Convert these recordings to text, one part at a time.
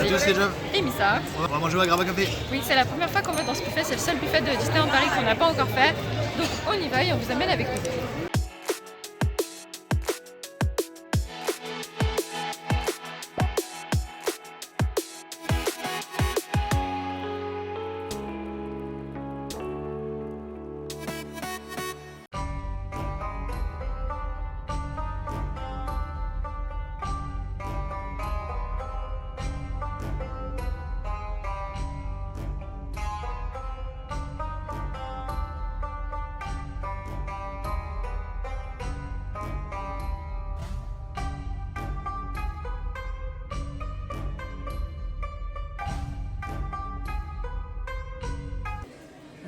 tous, c'est Jeff. Et Missa. On va manger à Grave Café. Oui, c'est la première fois qu'on va dans ce buffet, c'est le seul buffet de Disneyland Paris qu'on n'a pas encore fait. Donc on y va et on vous amène avec nous.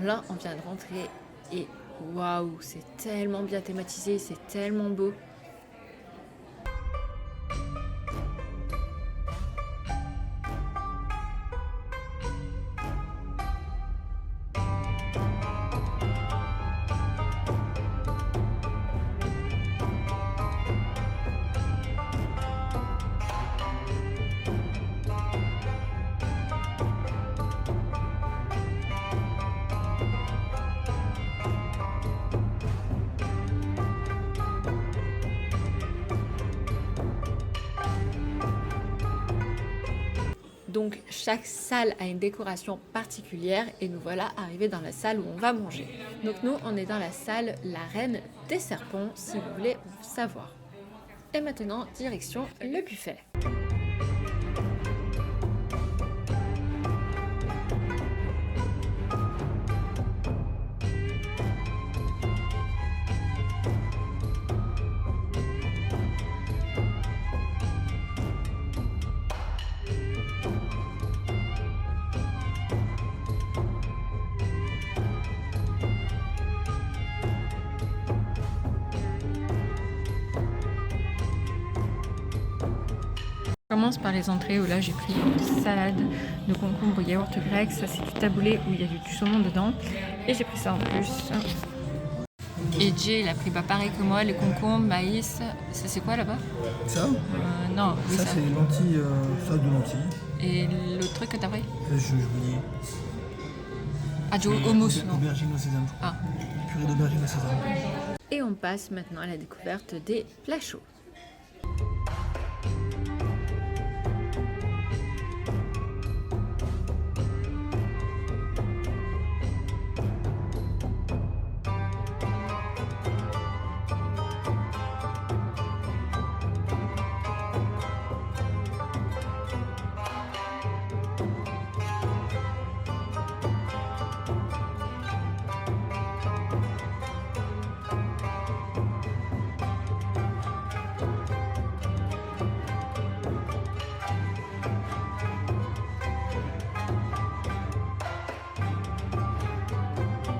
Là, on vient de rentrer et waouh, c'est tellement bien thématisé, c'est tellement beau. Donc chaque salle a une décoration particulière et nous voilà arrivés dans la salle où on va manger. Donc nous on est dans la salle La Reine des Serpents si vous voulez savoir. Et maintenant direction le buffet. Je commence par les entrées où là j'ai pris une salade de concombre yaourt grec, ça c'est du taboulé où il y a du saumon dedans et j'ai pris ça en plus. Et Jay il a pris pareil que moi, les concombres, maïs, ça c'est quoi là-bas? Ça Non, oui, ça c'est lentilles, salade de lentilles. Et l'autre truc que t'as pris? Je vous dis. Ah, du hummus, non? Aubergine au sésame. Ah. Purée d'aubergine au sésame. Et on passe maintenant à la découverte des plats chauds.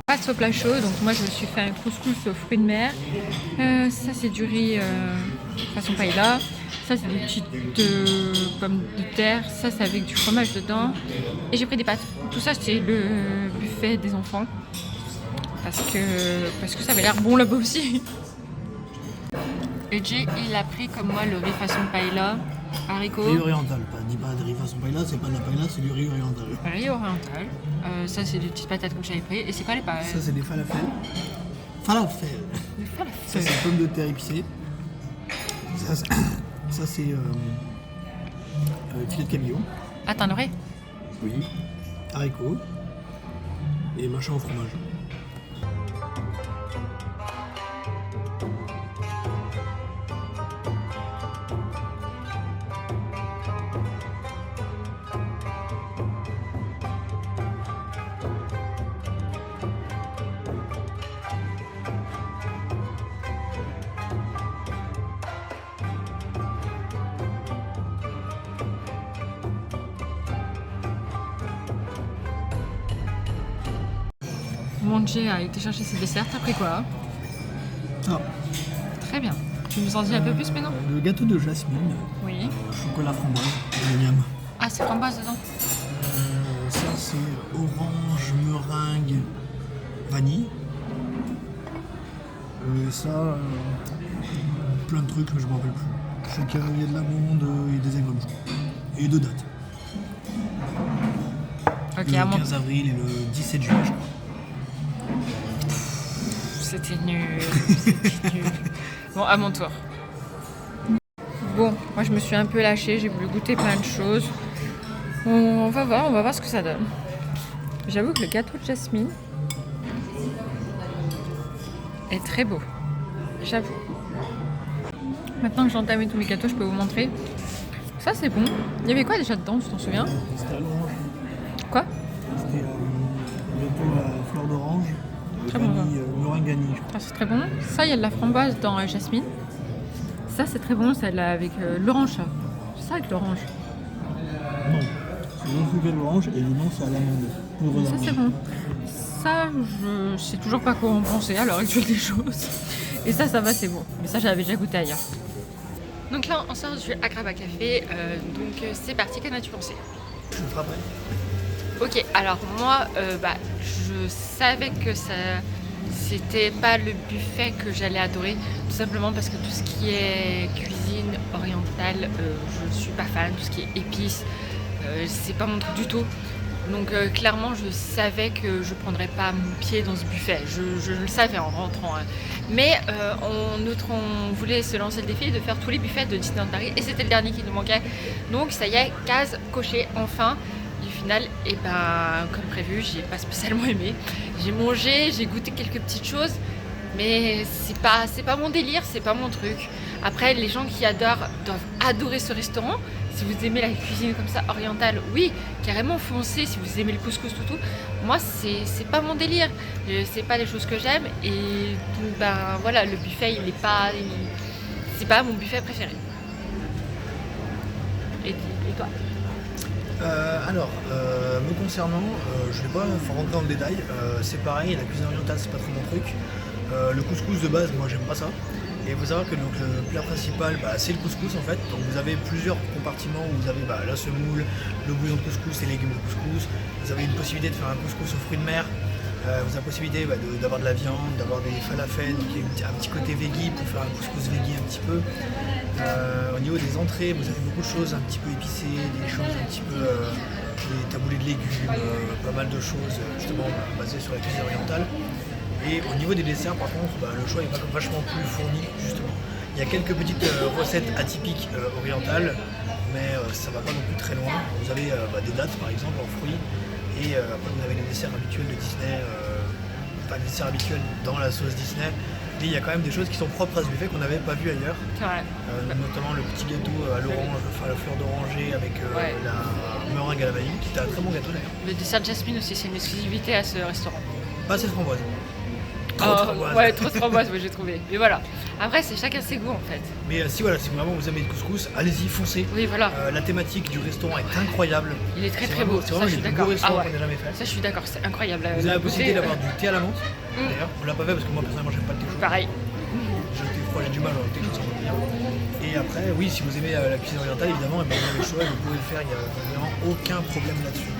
Passe au plat chaud, donc moi je me suis fait un couscous aux fruits de mer. Ça c'est du riz façon paella. Ça c'est des petites pommes de terre. Ça c'est avec du fromage dedans. Et j'ai pris des pâtes. Tout ça c'est le buffet des enfants. Parce que ça avait l'air bon là-bas aussi. Et Jay il a pris comme moi le riz façon paella. Haricots. Riz oriental, dis pas de riz façon paella, c'est pas de la paella, c'est du riz oriental. Riz oriental. Ça c'est des petites patates comme j'avais pris. Et c'est quoi les pâtes? Ça c'est des falafels. Falafel. Ça c'est pommes de terre épicées. Ça c'est filet de cabillaud. Ah t'en aurais? Oui. Haricots. Et machin au fromage. Mon Jay a été chercher ses desserts, t'as pris quoi? Ah. Très bien. Tu nous en dis un peu plus maintenant? Le gâteau de jasmine. Oui. Chocolat framboise. Miam. Ah, c'est framboise dedans? Ça c'est orange, meringue, vanille. Et ça, plein de trucs, mais je m'en rappelle plus. Je sais qu'il y a de l'amande et des aigres blancs. Et 2 dattes. Ok, le à mon 15 avril et le 17 juillet, je crois. C'était nul. C'était nul. Bon, à mon tour. Bon, moi je me suis un peu lâchée, j'ai voulu goûter plein de choses. On va voir ce que ça donne. J'avoue que le gâteau de jasmine est très beau. J'avoue. Maintenant que j'ai entamé tous mes gâteaux, je peux vous montrer. Ça c'est bon. Il y avait quoi déjà dedans, tu t'en souviens? C'était à l'orange. Quoi? C'était gâteau à fleur d'orange. Très bon. Meringue vanille, je crois. Ah, c'est très bon. Ça, il y a de la framboise dans jasmine. Ça, c'est très bon, c'est avec l'orange. Ça. C'est ça avec l'orange. Non. C'est le sucre de l'orange et le nom c'est à l'amande. Ça, c'est bon. Ça, je sais toujours pas quoi en penser à l'heure actuelle des choses. Et ça va, c'est bon. Mais ça, j'avais déjà goûté ailleurs. Donc là, on sort du Agrabah Café. Donc c'est parti, qu'en as-tu pensé? Je le ferai après. Ok, alors moi, je savais que c'était pas le buffet que j'allais adorer, tout simplement parce que tout ce qui est cuisine orientale, je suis pas fan, tout ce qui est épices, c'est pas mon truc du tout. Donc clairement, je savais que je prendrais pas mon pied dans ce buffet, je le savais en rentrant. Hein. Mais on voulait se lancer le défi de faire tous les buffets de Disneyland Paris et c'était le dernier qui nous manquait. Donc ça y est, case cochée enfin. Du final, et comme prévu, j'ai pas spécialement aimé. J'ai mangé, j'ai goûté quelques petites choses, mais c'est pas mon délire, c'est pas mon truc. Après, les gens qui adorent doivent adorer ce restaurant. Si vous aimez la cuisine comme ça orientale, oui, carrément foncez. Si vous aimez le couscous tout, moi c'est pas mon délire. C'est pas les choses que j'aime et donc voilà, le buffet c'est pas mon buffet préféré. Et toi? Me concernant, je vais pas rentrer dans le détail, c'est pareil, la cuisine orientale c'est pas trop mon truc. Le couscous de base, moi j'aime pas ça. Et il faut savoir que donc, le plat principal, c'est le couscous en fait. Donc vous avez plusieurs compartiments où vous avez la semoule, le bouillon de couscous et les légumes de couscous. Vous avez une possibilité de faire un couscous aux fruits de mer. Vous avez la possibilité d'avoir de la viande, d'avoir des falafels, donc il y a un petit côté veggie pour faire un couscous veggie un petit peu. Au niveau des entrées, vous avez beaucoup de choses un petit peu épicées, des choses un petit peu des taboulés de légumes, pas mal de choses justement basées sur la cuisine orientale. Et au niveau des desserts par contre, le choix est vachement plus fourni justement. Il y a quelques petites recettes atypiques orientales, mais ça va pas non plus très loin. Vous avez des dattes par exemple en fruits. Et après vous avez les desserts habituels de Disney, les desserts habituels dans la sauce Disney. Et il y a quand même des choses qui sont propres à ce buffet qu'on n'avait pas vu ailleurs. Ouais. Notamment le petit gâteau à l'orange, la fleur d'oranger avec la meringue à la vanille, qui était un très bon gâteau d'ailleurs. Le dessert de jasmine aussi, c'est une exclusivité à ce restaurant. Pas assez de framboise. Trop de framboise. Ouais, trop de framboise, j'ai trouvé. Mais voilà. Après, c'est chacun ses goûts en fait. Mais si vraiment vous aimez le couscous, allez-y, foncez. Oui, voilà. La thématique du restaurant est incroyable. Il est très beau. C'est vraiment le plus beau restaurant qu'on ait jamais fait. Ça, je suis d'accord, c'est incroyable. Vous avez la possibilité d'avoir du thé à la menthe. D'ailleurs, on l'a pas fait parce que moi personnellement j'aime pas le thé chaud. Pareil. J'ai du mal avec le thé chaud, ça va bien. Et après, oui, si vous aimez la cuisine orientale, évidemment, vous avez le choix, vous pouvez le faire, il n'y a vraiment aucun problème là-dessus.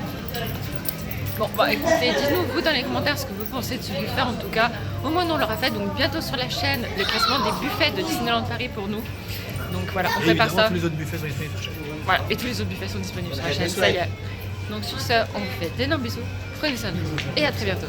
Bon, écoutez, dites-nous vous dans les commentaires ce que vous pensez de ce buffet en tout cas. Au moins, on l'aura fait, donc bientôt sur la chaîne, le classement des buffets de Disneyland Paris pour nous. Donc voilà, on prépare ça. Tous les autres buffets sont disponibles sur la chaîne. Voilà, et tous les autres buffets sont disponibles sur la chaîne, ça y est. Donc sur ce, on vous fait d'énormes bisous, prenez soin de vous et à très bientôt.